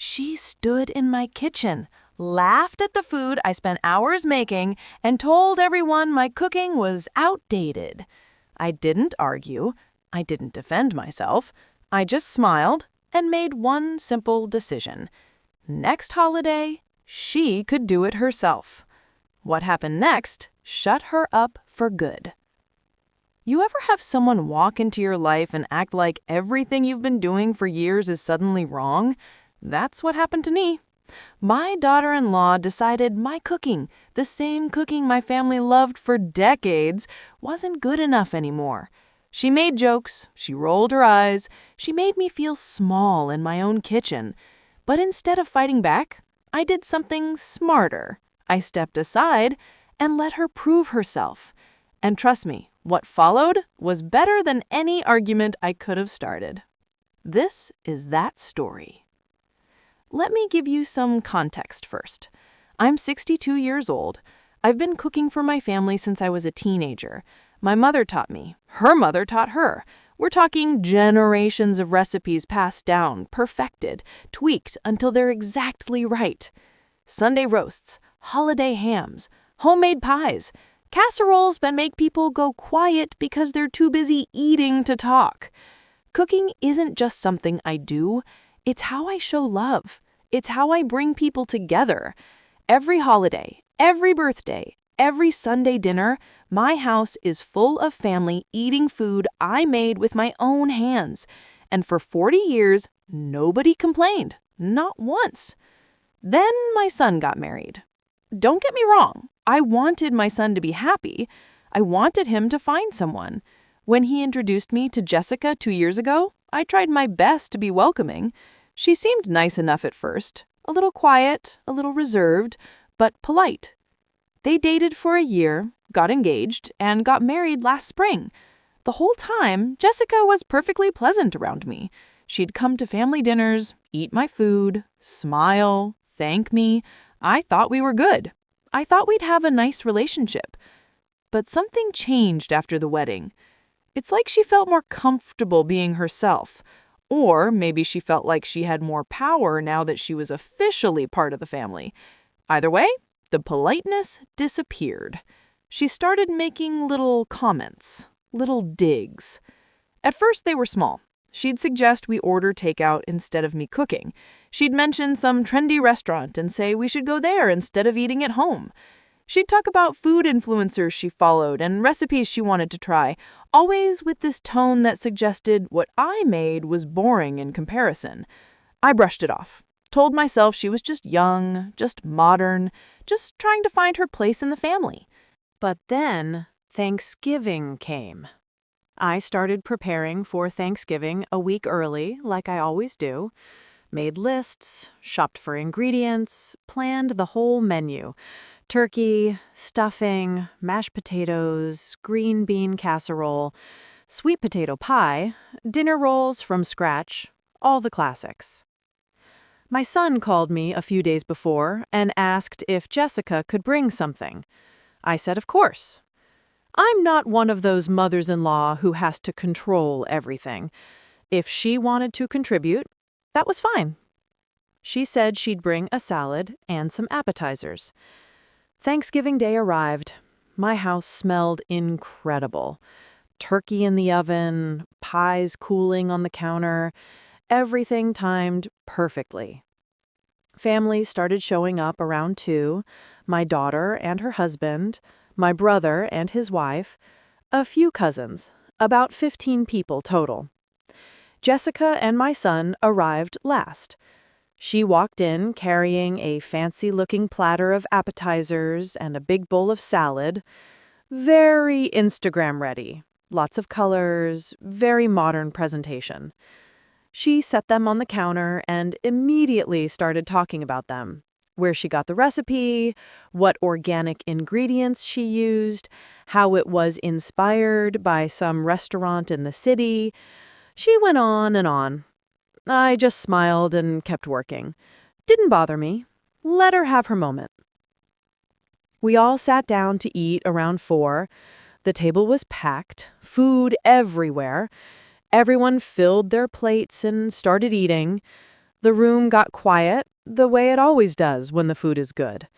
She stood in my kitchen, laughed at the food I spent hours making, and told everyone my cooking was outdated. I didn't argue. I didn't defend myself. I just smiled and made one simple decision. Next holiday, she could do it herself. What happened next shut her up for good. You ever have someone walk into your life and act like everything you've been doing for years is suddenly wrong? That's what happened to me. My daughter-in-law decided my cooking, the same cooking my family loved for decades, wasn't good enough anymore. She made jokes, she rolled her eyes, she made me feel small in my own kitchen. But instead of fighting back, I did something smarter. I stepped aside and let her prove herself. And trust me, what followed was better than any argument I could have started. This is that story. Let me give you some context first. I'm 62 years old. I've been cooking for my family since I was a teenager. My mother taught me. Her mother taught her. We're talking generations of recipes passed down, perfected, tweaked until they're exactly right. Sunday roasts, holiday hams, homemade pies, casseroles that make people go quiet because they're too busy eating to talk. Cooking isn't just something I do. It's how I show love. It's how I bring people together. Every holiday, every birthday, every Sunday dinner, my house is full of family eating food I made with my own hands. And for 40 years, nobody complained. Not once. Then my son got married. Don't get me wrong. I wanted my son to be happy. I wanted him to find someone. When he introduced me to Jessica 2 years ago, I tried my best to be welcoming. She seemed nice enough at first, a little quiet, a little reserved, but polite. They dated for a year, got engaged, and got married last spring. The whole time, Jessica was perfectly pleasant around me. She'd come to family dinners, eat my food, smile, thank me. I thought we were good. I thought we'd have a nice relationship. But something changed after the wedding. It's like she felt more comfortable being herself. Or maybe she felt like she had more power now that she was officially part of the family. Either way, the politeness disappeared. She started making little comments, little digs. At first, they were small. She'd suggest we order takeout instead of me cooking. She'd mention some trendy restaurant and say we should go there instead of eating at home. She'd talk about food influencers she followed and recipes she wanted to try, always with this tone that suggested what I made was boring in comparison. I brushed it off, told myself she was just young, just modern, just trying to find her place in the family. But then Thanksgiving came. I started preparing for Thanksgiving a week early, like I always do. Made lists, shopped for ingredients, planned the whole menu. Turkey, stuffing, mashed potatoes, green bean casserole, sweet potato pie, dinner rolls from scratch, all the classics. My son called me a few days before and asked if Jessica could bring something. I said, of course. I'm not one of those mothers-in-law who has to control everything. If she wanted to contribute, that was fine. She said she'd bring a salad and some appetizers. Thanksgiving Day arrived. My house smelled incredible. Turkey in the oven, pies cooling on the counter, everything timed perfectly. Family started showing up around 2, my daughter and her husband, my brother and his wife, a few cousins, about 15 people total. Jessica and my son arrived last. She walked in carrying a fancy-looking platter of appetizers and a big bowl of salad. Very Instagram-ready. Lots of colors, very modern presentation. She set them on the counter and immediately started talking about them. Where she got the recipe, what organic ingredients she used, how it was inspired by some restaurant in the city. She went on and on. I just smiled and kept working. Didn't bother me. Let her have her moment. We all sat down to eat around 4. The table was packed, food everywhere. Everyone filled their plates and started eating. The room got quiet, the way it always does when the food is good.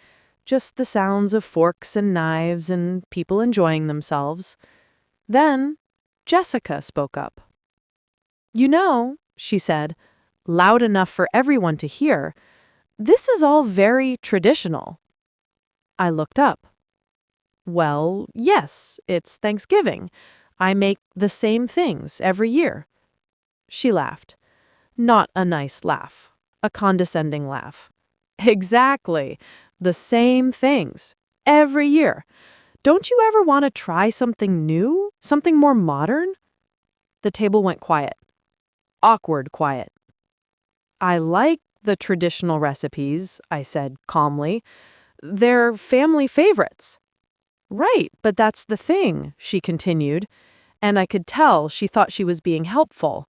Just the sounds of forks and knives and people enjoying themselves. Then, Jessica spoke up. "You know," she said, loud enough for everyone to hear, "this is all very traditional." I looked up. "Well, yes, it's Thanksgiving. I make the same things every year." She laughed. Not a nice laugh. A condescending laugh. "Exactly. The same things. Every year. Don't you ever want to try something new? Something more modern?" The table went quiet. Awkward quiet. "I like the traditional recipes," I said calmly. "They're family favorites." "Right, but that's the thing," she continued, and I could tell she thought she was being helpful.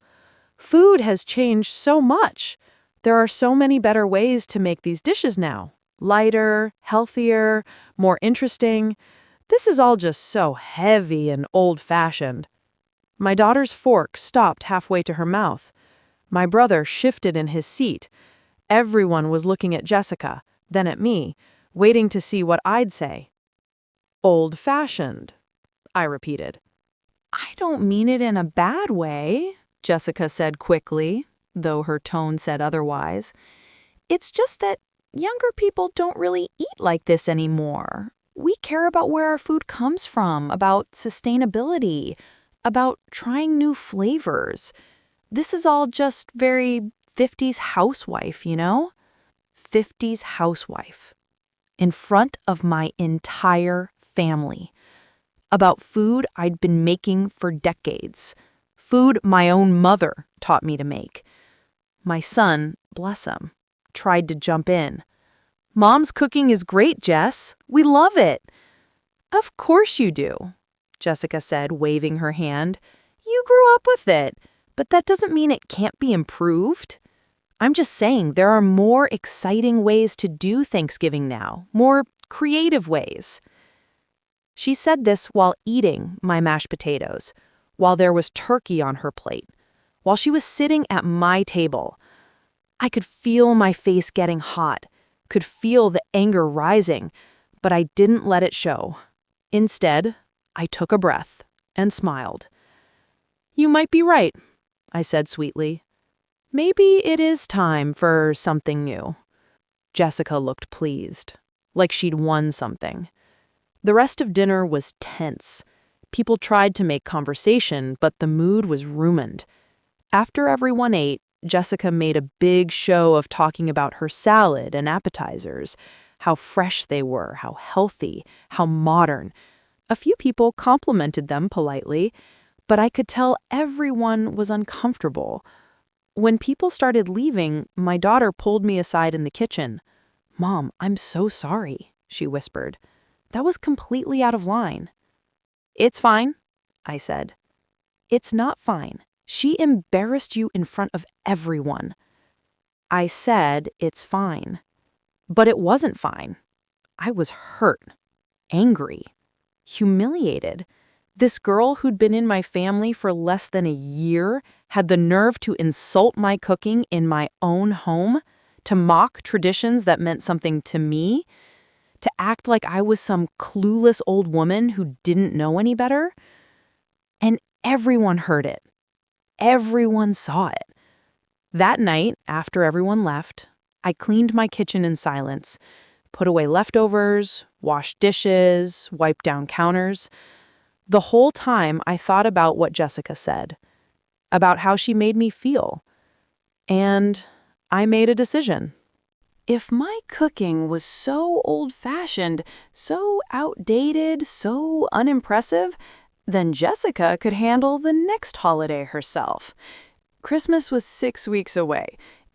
"Food has changed so much. There are so many better ways to make these dishes now. Lighter, healthier, more interesting. This is all just so heavy and old-fashioned." My daughter's fork stopped halfway to her mouth. My brother shifted in his seat. Everyone was looking at Jessica, then at me, waiting to see what I'd say. "Old-fashioned," I repeated. "I don't mean it in a bad way," Jessica said quickly, though her tone said otherwise. "It's just that younger people don't really eat like this anymore. We care about where our food comes from, about sustainability, about trying new flavors. This is all just very 50s housewife, you know? 50s housewife. In front of my entire family. About food I'd been making for decades. Food my own mother taught me to make. My son, bless him, tried to jump in. "Mom's cooking is great, Jess. We love it." "Of course you do," Jessica said, waving her hand. "You grew up with it, but that doesn't mean it can't be improved. I'm just saying there are more exciting ways to do Thanksgiving now, more creative ways." She said this while eating my mashed potatoes, while there was turkey on her plate, while she was sitting at my table. I could feel my face getting hot, could feel the anger rising, but I didn't let it show. Instead, I took a breath and smiled. "You might be right," I said sweetly. "Maybe it is time for something new." Jessica looked pleased, like she'd won something. The rest of dinner was tense. People tried to make conversation, but the mood was ruined. After everyone ate, Jessica made a big show of talking about her salad and appetizers, how fresh they were, how healthy, how modern. A few people complimented them politely, but I could tell everyone was uncomfortable. When people started leaving, my daughter pulled me aside in the kitchen. "Mom, I'm so sorry," she whispered. "That was completely out of line." "It's fine," I said. "It's not fine. She embarrassed you in front of everyone." I said it's fine. But it wasn't fine. I was hurt, angry, humiliated. This girl who'd been in my family for less than a year had the nerve to insult my cooking in my own home, to mock traditions that meant something to me, to act like I was some clueless old woman who didn't know any better. And everyone heard it. Everyone saw it. That night, after everyone left, I cleaned my kitchen in silence, put away leftovers, washed dishes, wiped down counters. The whole time I thought about what Jessica said, about how she made me feel. And I made a decision. If my cooking was so old-fashioned, so outdated, so unimpressive, then Jessica could handle the next holiday herself. Christmas was 6 weeks away.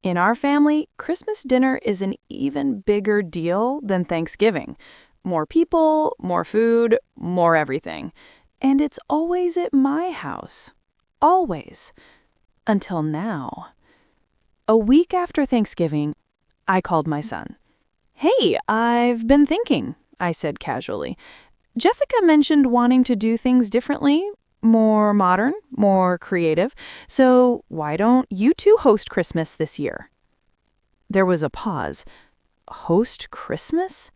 In our family, Christmas dinner is an even bigger deal than Thanksgiving. More people, more food, more everything. And it's always at my house. Always. Until now. A week after Thanksgiving, I called my son. "Hey, I've been thinking," I said casually. "Jessica mentioned wanting to do things differently, more modern, more creative. So why don't you two host Christmas this year?" There was a pause. Host Christmas?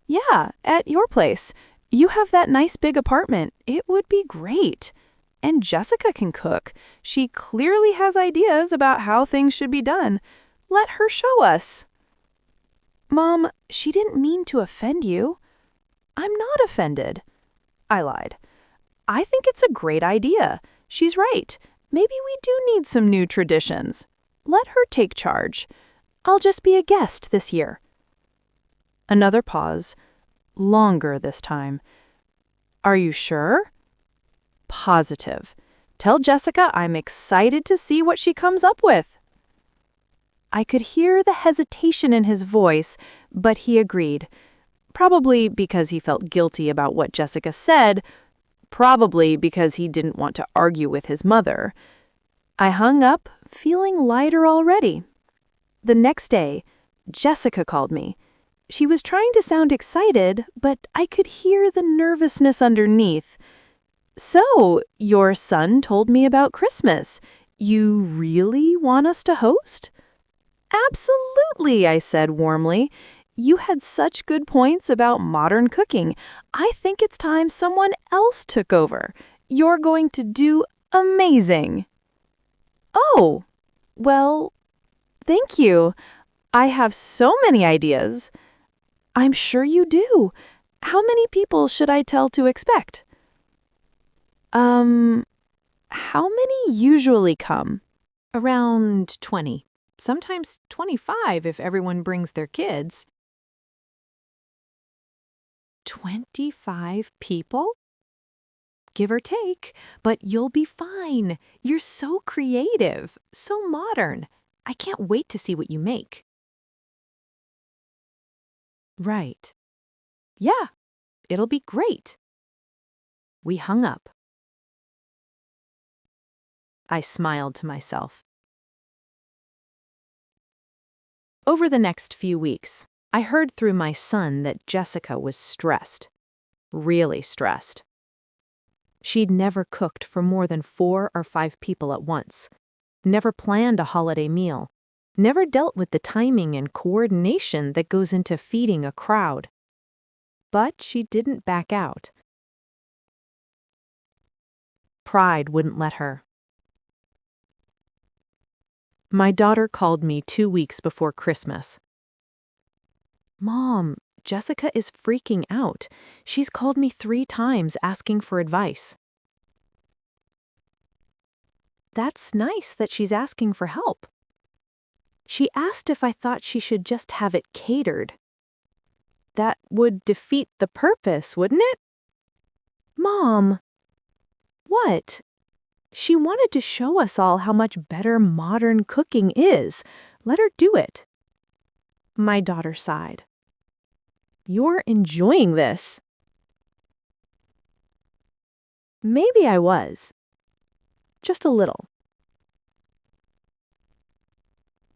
Yeah, at your place. You have that nice big apartment. It would be great. And Jessica can cook. She clearly has ideas about how things should be done. Let her show us. Mom, she didn't mean to offend you. I'm not offended. I lied. I think it's a great idea. She's right. Maybe we do need some new traditions. Let her take charge. I'll just be a guest this year. Another pause. Longer this time. Are you sure? Positive. Tell Jessica I'm excited to see what she comes up with. I could hear the hesitation in his voice, but he agreed. Probably because he felt guilty about what Jessica said, probably because he didn't want to argue with his mother. I hung up, feeling lighter already. The next day, Jessica called me. She was trying to sound excited, but I could hear the nervousness underneath. So, your son told me about Christmas. You really want us to host? Absolutely, I said warmly. You had such good points about modern cooking. I think it's time someone else took over. You're going to do amazing. Oh, well, thank you. I have so many ideas. I'm sure you do. How many people should I tell to expect? How many usually come? Around 20. Sometimes 25 if everyone brings their kids. 25 people? Give or take, but you'll be fine. You're so creative, so modern. I can't wait to see what you make. Right. Yeah, it'll be great. We hung up. I smiled to myself. Over the next few weeks, I heard through my son that Jessica was stressed. Really stressed. She'd never cooked for more than 4 or 5 people at once, never planned a holiday meal, never dealt with the timing and coordination that goes into feeding a crowd. But she didn't back out. Pride wouldn't let her. My daughter called me 2 weeks before Christmas. Mom, Jessica is freaking out. She's called me 3 times asking for advice. That's nice that she's asking for help. She asked if I thought she should just have it catered. That would defeat the purpose, wouldn't it? Mom. What? She wanted to show us all how much better modern cooking is. Let her do it. My daughter sighed. You're enjoying this. Maybe I was. Just a little.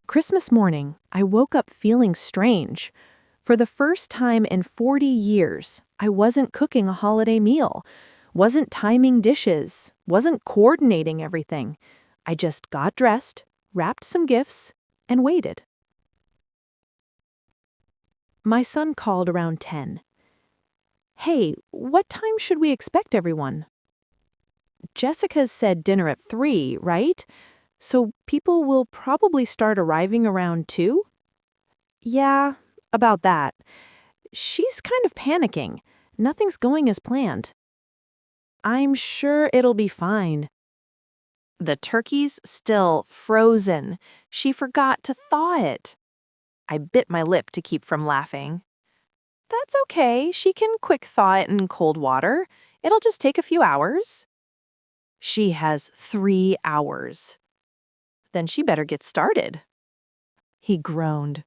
Christmas morning, I woke up feeling strange. For the first time in 40 years, I wasn't cooking a holiday meal, wasn't timing dishes, wasn't coordinating everything. I just got dressed, wrapped some gifts, and waited. My son called around 10. Hey, what time should we expect everyone? Jessica said dinner at 3, right? So people will probably start arriving around 2? Yeah, about that. She's kind of panicking. Nothing's going as planned. I'm sure it'll be fine. The turkey's still frozen. She forgot to thaw it. I bit my lip to keep from laughing. That's okay. She can quick thaw it in cold water. It'll just take a few hours. She has 3 hours. Then she better get started. He groaned.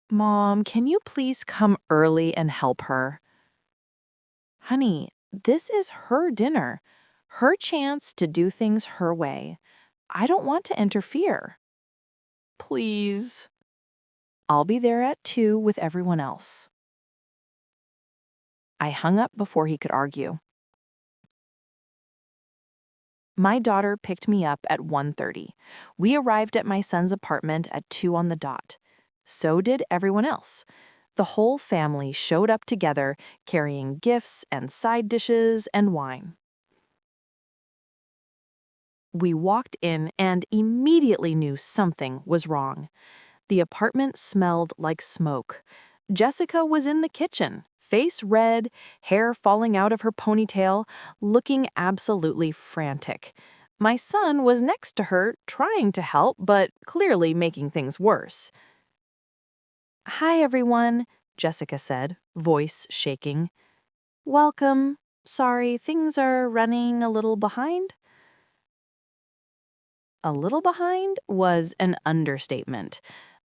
Mom, can you please come early and help her? Honey, this is her dinner, her chance to do things her way. I don't want to interfere. Please. I'll be there at 2 with everyone else. I hung up before he could argue. My daughter picked me up at 1:30. We arrived at my son's apartment at 2 on the dot. So did everyone else. The whole family showed up together, carrying gifts and side dishes and wine. We walked in and immediately knew something was wrong. The apartment smelled like smoke. Jessica was in the kitchen, face red, hair falling out of her ponytail, looking absolutely frantic. My son was next to her, trying to help, but clearly making things worse. "Hi, everyone," Jessica said, voice shaking. "Welcome. Sorry, things are running a little behind." A little behind was an understatement.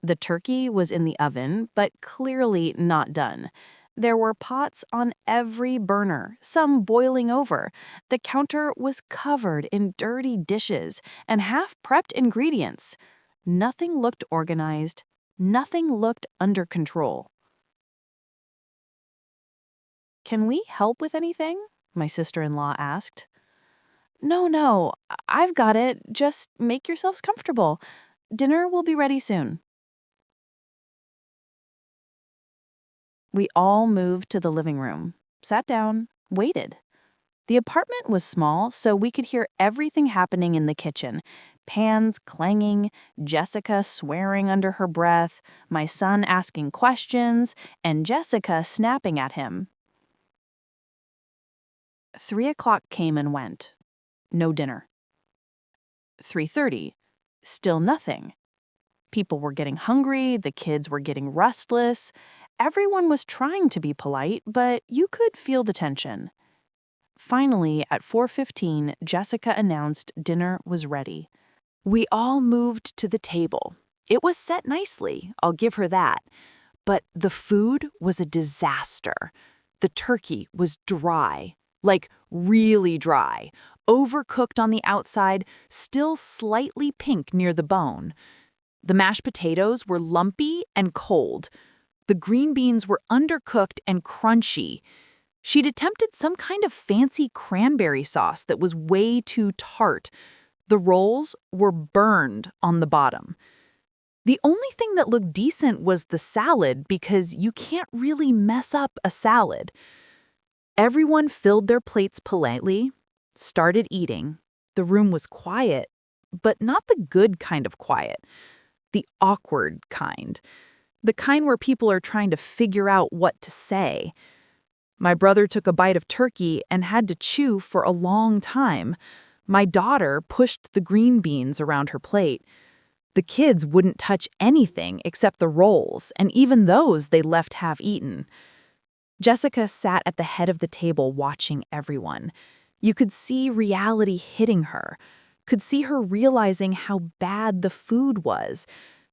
The turkey was in the oven, but clearly not done. There were pots on every burner, some boiling over. The counter was covered in dirty dishes and half-prepped ingredients. Nothing looked organized. Nothing looked under control. "Can we help with anything?" my sister-in-law asked. No, I've got it. Just make yourselves comfortable. Dinner will be ready soon." We all moved to the living room, sat down, waited. The apartment was small, so we could hear everything happening in the kitchen. Pans clanging, Jessica swearing under her breath, my son asking questions, and Jessica snapping at him. 3 o'clock came and went. No dinner. 3:30. Still nothing. People were getting hungry, the kids were getting restless. Everyone was trying to be polite, but you could feel the tension. Finally, at 4:15, Jessica announced dinner was ready. We all moved to the table. It was set nicely, I'll give her that. But the food was a disaster. The turkey was dry, like really dry, overcooked on the outside, still slightly pink near the bone. The mashed potatoes were lumpy and cold. The green beans were undercooked and crunchy. She'd attempted some kind of fancy cranberry sauce that was way too tart. The rolls were burned on the bottom. The only thing that looked decent was the salad because you can't really mess up a salad. Everyone filled their plates politely, started eating. The room was quiet, but not the good kind of quiet. The awkward kind. The kind where people are trying to figure out what to say. My brother took a bite of turkey and had to chew for a long time. My daughter pushed the green beans around her plate. The kids wouldn't touch anything except the rolls, and even those they left half-eaten. Jessica sat at the head of the table watching everyone. You could see reality hitting her. Could see her realizing how bad the food was.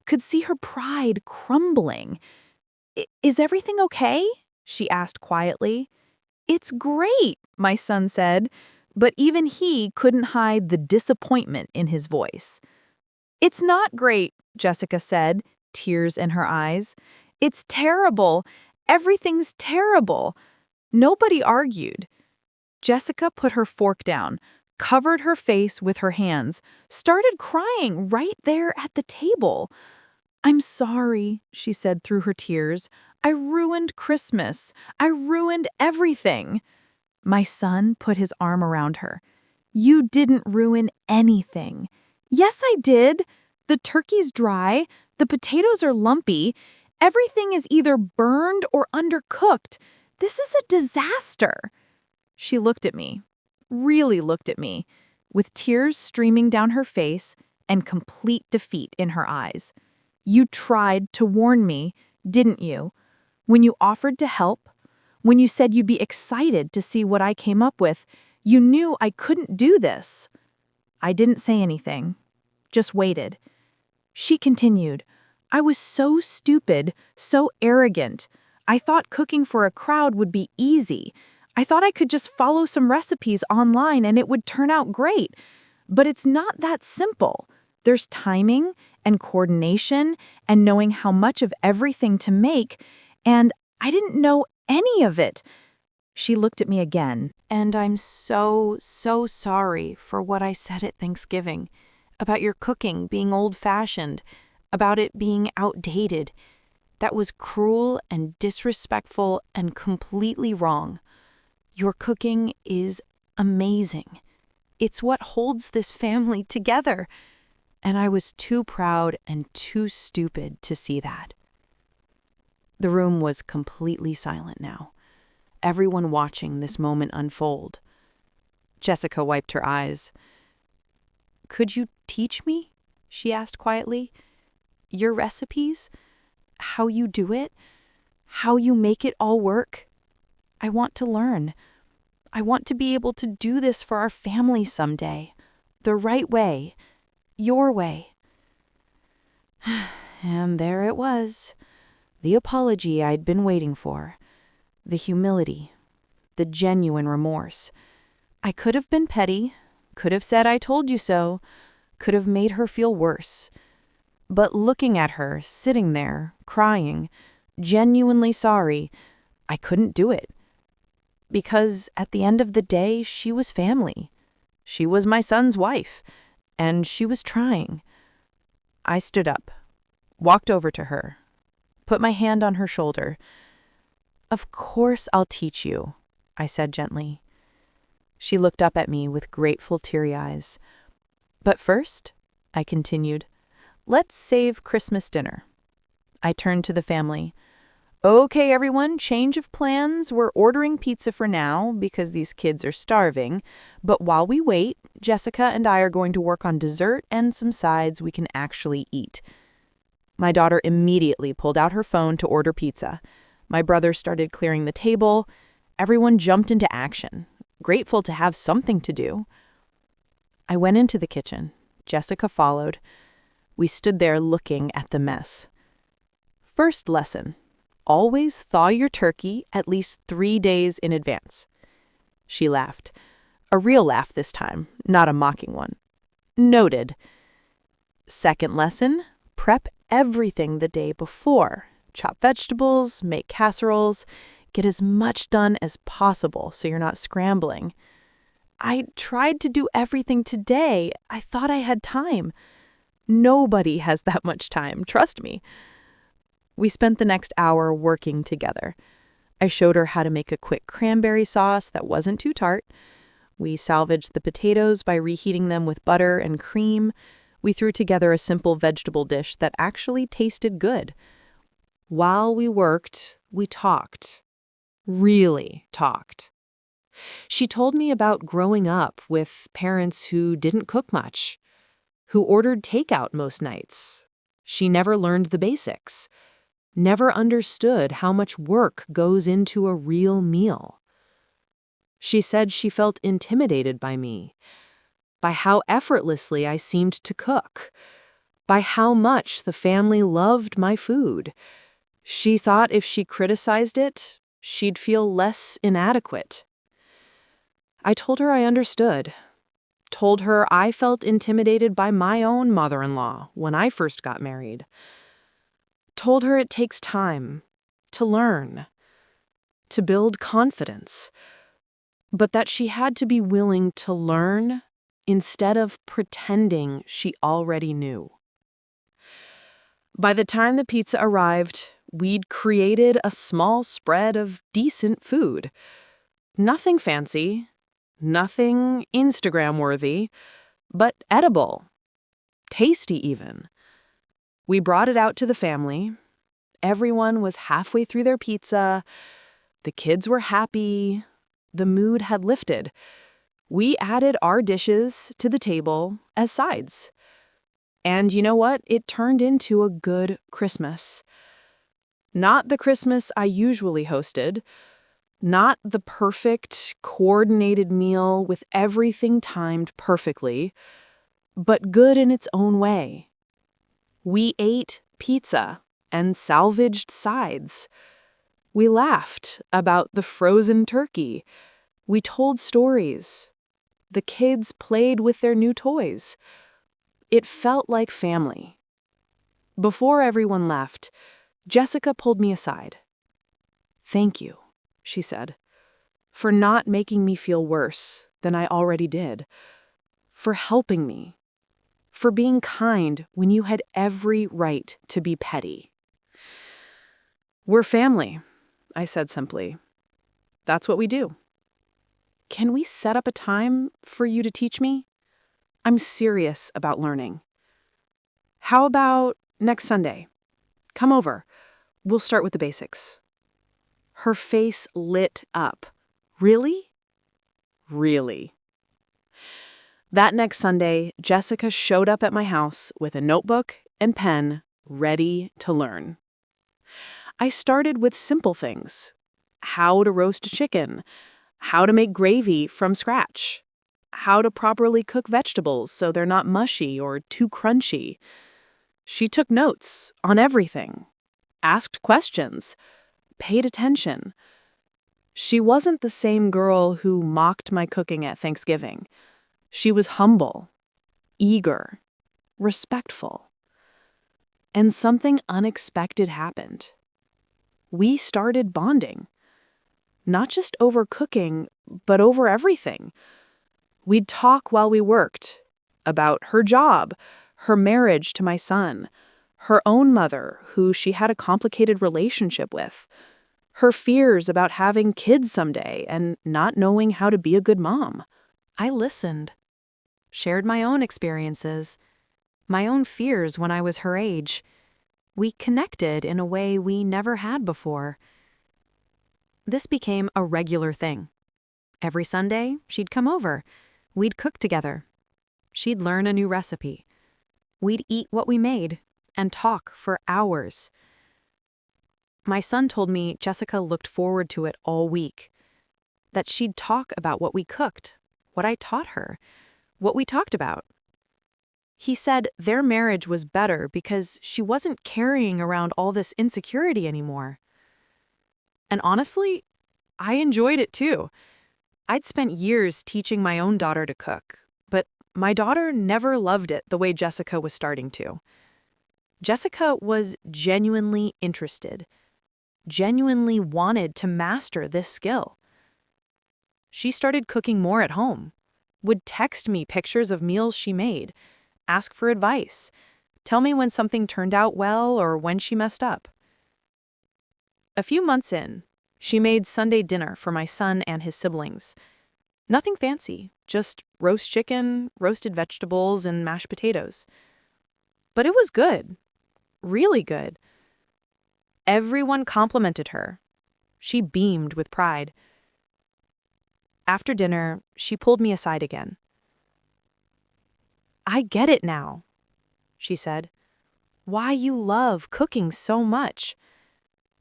Could see her pride crumbling. "Is everything okay?" she asked quietly. "It's great," my son said, but even he couldn't hide the disappointment in his voice. "It's not great," Jessica said, tears in her eyes. "It's terrible. Everything's terrible." Nobody argued. Jessica put her fork down, covered her face with her hands, started crying right there at the table. "I'm sorry," she said through her tears. "I ruined Christmas. I ruined everything." My son put his arm around her. "You didn't ruin anything." "Yes, I did. The turkey's dry. The potatoes are lumpy. Everything is either burned or undercooked. This is a disaster." She looked at me, really looked at me, with tears streaming down her face and complete defeat in her eyes. "You tried to warn me, didn't you? When you offered to help, when you said you'd be excited to see what I came up with, you knew I couldn't do this." I didn't say anything, just waited. She continued, "I was so stupid, so arrogant. I thought cooking for a crowd would be easy. I thought I could just follow some recipes online and it would turn out great. But it's not that simple. There's timing and coordination and knowing how much of everything to make, and I didn't know any of it." She looked at me again. "And I'm so sorry for what I said at Thanksgiving, about your cooking being old-fashioned, about it being outdated. That was cruel and disrespectful and completely wrong. Your cooking is amazing. It's what holds this family together. And I was too proud and too stupid to see that. The room was completely silent now, everyone watching this moment unfold. Jessica wiped her eyes. "Could you teach me?" she asked quietly. "Your recipes? How you do it? How you make it all work? I want to learn. I want to be able to do this for our family someday. The right way. Your way." And there it was. The apology I'd been waiting for. The humility. The genuine remorse. I could have been petty. Could have said I told you so. Could have made her feel worse. But looking at her, sitting there, crying, genuinely sorry, I couldn't do it. Because at the end of the day, she was family. She was my son's wife, and she was trying. I stood up, walked over to her, put my hand on her shoulder. "Of course I'll teach you," I said gently. She looked up at me with grateful, teary eyes. "But first," I continued, "let's save Christmas dinner." I turned to the family. "Okay, everyone, change of plans. We're ordering pizza for now because these kids are starving. But while we wait, Jessica and I are going to work on dessert and some sides we can actually eat." My daughter immediately pulled out her phone to order pizza. My brother started clearing the table. Everyone jumped into action, grateful to have something to do. I went into the kitchen. Jessica followed. We stood there looking at the mess. First lesson: always thaw your turkey at least 3 days in advance. She laughed. A real laugh this time, not a mocking one. Noted. Second lesson: prep everything the day before. Chop vegetables, make casseroles, get as much done as possible so you're not scrambling. I tried to do everything today. I thought I had time. Nobody has that much time, trust me. We spent the next hour working together. I showed her how to make a quick cranberry sauce that wasn't too tart. We salvaged the potatoes by reheating them with butter and cream. We threw together a simple vegetable dish that actually tasted good. While we worked, we talked. Really talked. She told me about growing up with parents who didn't cook much, who ordered takeout most nights. She never learned the basics, never understood how much work goes into a real meal. She said she felt intimidated by me, by how effortlessly I seemed to cook, by how much the family loved my food. She thought if she criticized it, she'd feel less inadequate. I told her I understood. Told her I felt intimidated by my own mother-in-law when I first got married. Told her it takes time to learn, to build confidence, but that she had to be willing to learn instead of pretending she already knew. By the time the pizza arrived, we'd created a small spread of decent food. Nothing fancy, nothing Instagram-worthy, but edible, tasty even. We brought it out to the family. Everyone was halfway through their pizza. The kids were happy. The mood had lifted. We added our dishes to the table as sides. And you know what? It turned into a good Christmas. Not the Christmas I usually hosted. Not the perfect, coordinated meal with everything timed perfectly, but good in its own way. We ate pizza and salvaged sides. We laughed about the frozen turkey. We told stories. The kids played with their new toys. It felt like family. Before everyone left, Jessica pulled me aside. "Thank you," she said, "for not making me feel worse than I already did, for helping me, for being kind when you had every right to be petty." "We're family," I said simply. "That's what we do. Can we set up a time for you to teach me? I'm serious about learning. How about next Sunday? Come over. We'll start with the basics." Her face lit up. "Really?" "Really." That next Sunday, Jessica showed up at my house with a notebook and pen, ready to learn. I started with simple things: how to roast a chicken, how to make gravy from scratch, how to properly cook vegetables so they're not mushy or too crunchy. She took notes on everything, asked questions, paid attention. She wasn't the same girl who mocked my cooking at Thanksgiving. She was humble, eager, respectful. And something unexpected happened. We started bonding. Not just over cooking, but over everything. We'd talk while we worked about her job, her marriage to my son, her own mother, who she had a complicated relationship with, her fears about having kids someday and not knowing how to be a good mom. I listened, shared my own experiences, my own fears when I was her age. We connected in a way we never had before. This became a regular thing. Every Sunday, she'd come over. We'd cook together. She'd learn a new recipe. We'd eat what we made and talk for hours. My son told me Jessica looked forward to it all week, that she'd talk about what we cooked, what I taught her, what we talked about. He said their marriage was better because she wasn't carrying around all this insecurity anymore. And honestly, I enjoyed it too. I'd spent years teaching my own daughter to cook, but my daughter never loved it the way Jessica was starting to. Jessica was genuinely interested, genuinely wanted to master this skill. She started cooking more at home, would text me pictures of meals she made, ask for advice, tell me when something turned out well or when she messed up. A few months in, she made Sunday dinner for my son and his siblings. Nothing fancy, just roast chicken, roasted vegetables, and mashed potatoes. But it was good, really good. Everyone complimented her. She beamed with pride. After dinner, she pulled me aside again. "I get it now," she said. "Why you love cooking so much.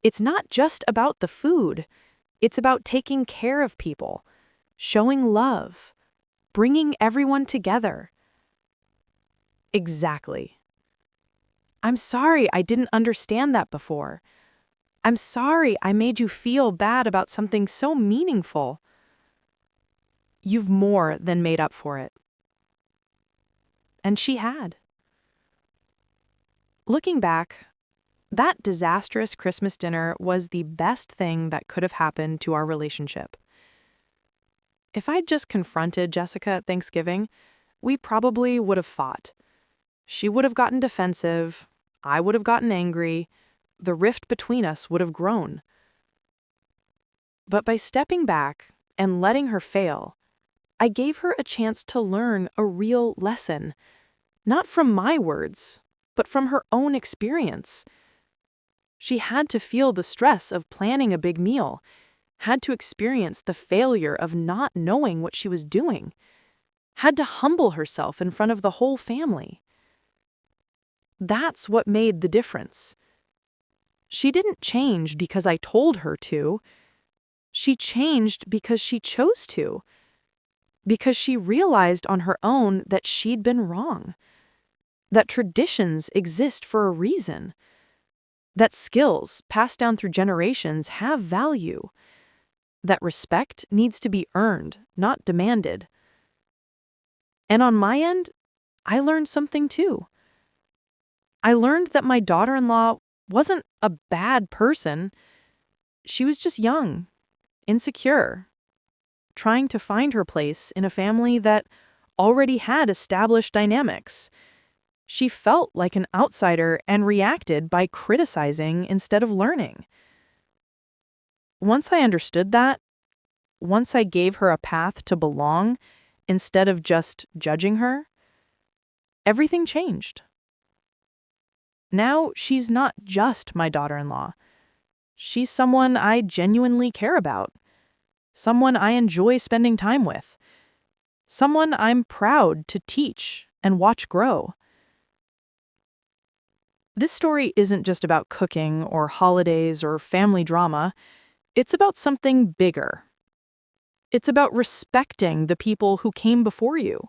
It's not just about the food. It's about taking care of people, showing love, bringing everyone together." Exactly. "I'm sorry I didn't understand that before. I'm sorry I made you feel bad about something so meaningful." You've more than made up for it. And she had. Looking back, that disastrous Christmas dinner was the best thing that could have happened to our relationship. If I'd just confronted Jessica at Thanksgiving, we probably would have fought. She would have gotten defensive, I would have gotten angry, the rift between us would have grown. But by stepping back and letting her fail, I gave her a chance to learn a real lesson, not from my words, but from her own experience. She had to feel the stress of planning a big meal, had to experience the failure of not knowing what she was doing, had to humble herself in front of the whole family. That's what made the difference. She didn't change because I told her to. She changed because she chose to. Because she realized on her own that she'd been wrong. That traditions exist for a reason. That skills passed down through generations have value. That respect needs to be earned, not demanded. And on my end, I learned something too. I learned that my daughter-in-law wasn't a bad person. She was just young, insecure, trying to find her place in a family that already had established dynamics. She felt like an outsider and reacted by criticizing instead of learning. Once I understood that, once I gave her a path to belong instead of just judging her, everything changed. Now she's not just my daughter-in-law. She's someone I genuinely care about, someone I enjoy spending time with, someone I'm proud to teach and watch grow. This story isn't just about cooking or holidays or family drama. It's about something bigger. It's about respecting the people who came before you,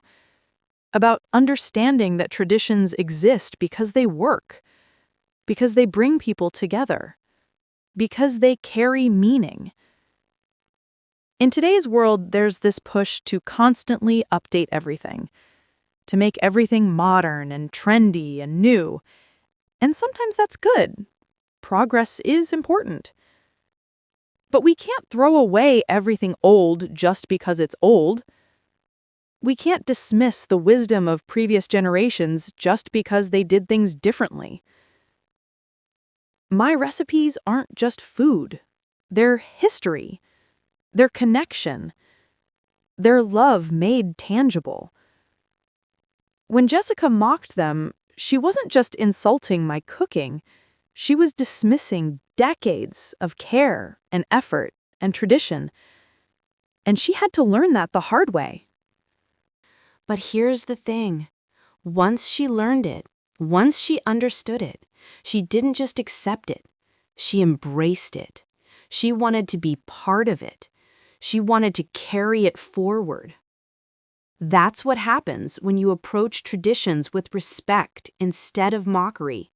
about understanding that traditions exist because they work, because they bring people together, because they carry meaning. In today's world, there's this push to constantly update everything, to make everything modern and trendy and new. And sometimes that's good. Progress is important. But we can't throw away everything old just because it's old. We can't dismiss the wisdom of previous generations just because they did things differently. My recipes aren't just food. They're history. They're connection. They're love made tangible. When Jessica mocked them, she wasn't just insulting my cooking. She was dismissing decades of care and effort and tradition. And she had to learn that the hard way. But here's the thing. Once she learned it, once she understood it, she didn't just accept it. She embraced it. She wanted to be part of it. She wanted to carry it forward. That's what happens when you approach traditions with respect instead of mockery,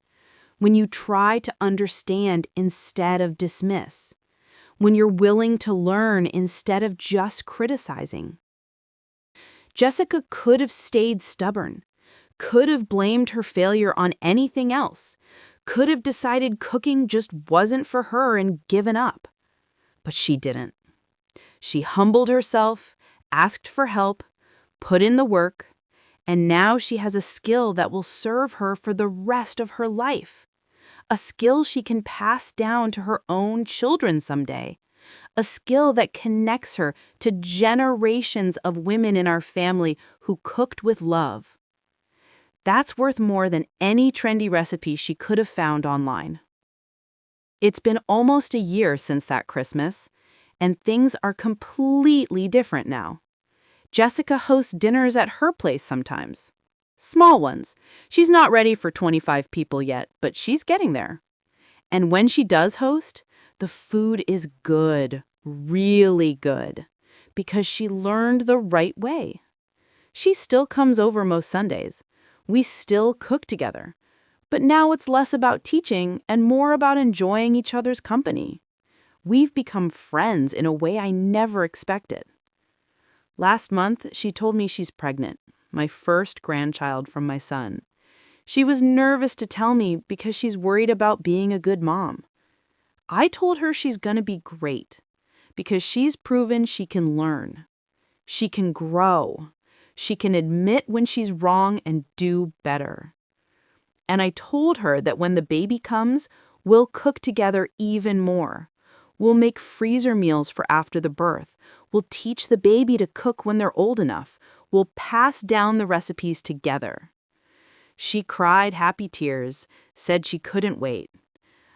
when you try to understand instead of dismiss, when you're willing to learn instead of just criticizing. Jessica could have stayed stubborn, could have blamed her failure on anything else, could have decided cooking just wasn't for her and given up. But she didn't. She humbled herself, asked for help, put in the work, and now she has a skill that will serve her for the rest of her life. A skill she can pass down to her own children someday. A skill that connects her to generations of women in our family who cooked with love. That's worth more than any trendy recipe she could have found online. It's been almost a year since that Christmas, and things are completely different now. Jessica hosts dinners at her place sometimes. Small ones. She's not ready for 25 people yet, but she's getting there. And when she does host, the food is good, really good, because she learned the right way. She still comes over most Sundays. We still cook together. But now it's less about teaching and more about enjoying each other's company. We've become friends in a way I never expected. Last month, she told me she's pregnant, my first grandchild from my son. She was nervous to tell me because she's worried about being a good mom. I told her she's gonna be great because she's proven she can learn. She can grow. She can admit when she's wrong and do better. And I told her that when the baby comes, we'll cook together even more. We'll make freezer meals for after the birth. We'll teach the baby to cook when they're old enough. We'll pass down the recipes together. She cried happy tears, said she couldn't wait.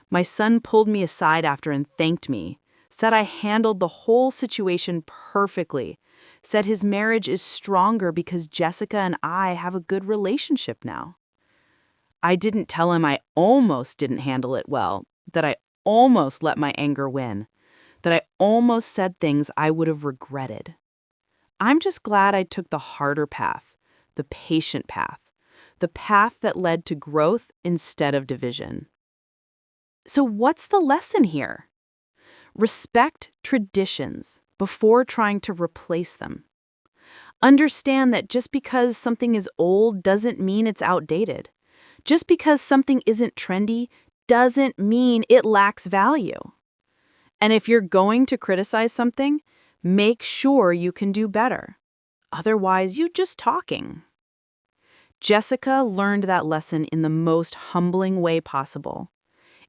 My son pulled me aside after and thanked me, said I handled the whole situation perfectly, said his marriage is stronger because Jessica and I have a good relationship now. I didn't tell him I almost didn't handle it well, that I almost let my anger win, that I almost said things I would have regretted. I'm just glad I took the harder path, the patient path, the path that led to growth instead of division. So what's the lesson here? Respect traditions before trying to replace them. Understand that just because something is old doesn't mean it's outdated. Just because something isn't trendy doesn't mean it lacks value. And if you're going to criticize something, make sure you can do better. Otherwise, you're just talking. Jessica learned that lesson in the most humbling way possible,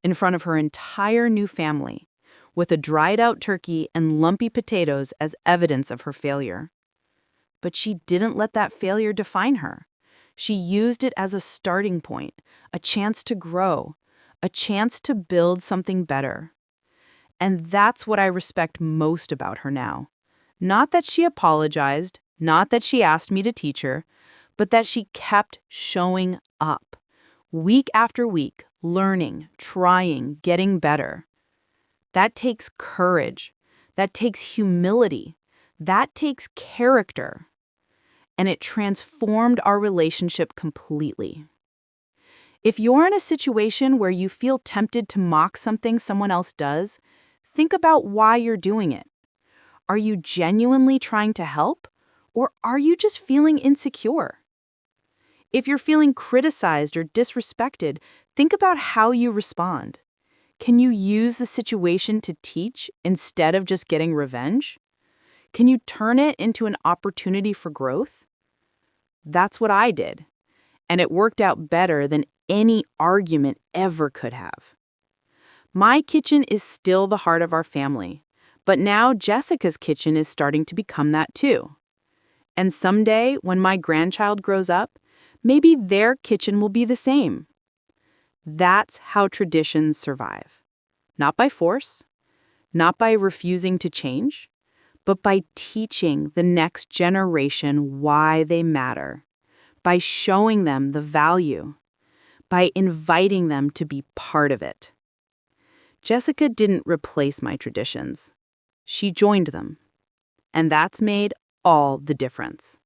in front of her entire new family, with a dried-out turkey and lumpy potatoes as evidence of her failure. But she didn't let that failure define her. She used it as a starting point, a chance to grow, a chance to build something better. And that's what I respect most about her now. Not that she apologized, not that she asked me to teach her, but that she kept showing up. Week after week, learning, trying, getting better. That takes courage. That takes humility. That takes character. And it transformed our relationship completely. If you're in a situation where you feel tempted to mock something someone else does, think about why you're doing it. Are you genuinely trying to help, or are you just feeling insecure? If you're feeling criticized or disrespected, think about how you respond. Can you use the situation to teach instead of just getting revenge? Can you turn it into an opportunity for growth? That's what I did, and it worked out better than any argument ever could have. My kitchen is still the heart of our family, but now Jessica's kitchen is starting to become that too. And someday, when my grandchild grows up, maybe their kitchen will be the same. That's how traditions survive. Not by force, not by refusing to change, but by teaching the next generation why they matter, by showing them the value, by inviting them to be part of it. Jessica didn't replace my traditions. She joined them. And that's made all the difference.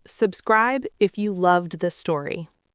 Subscribe if you loved this story.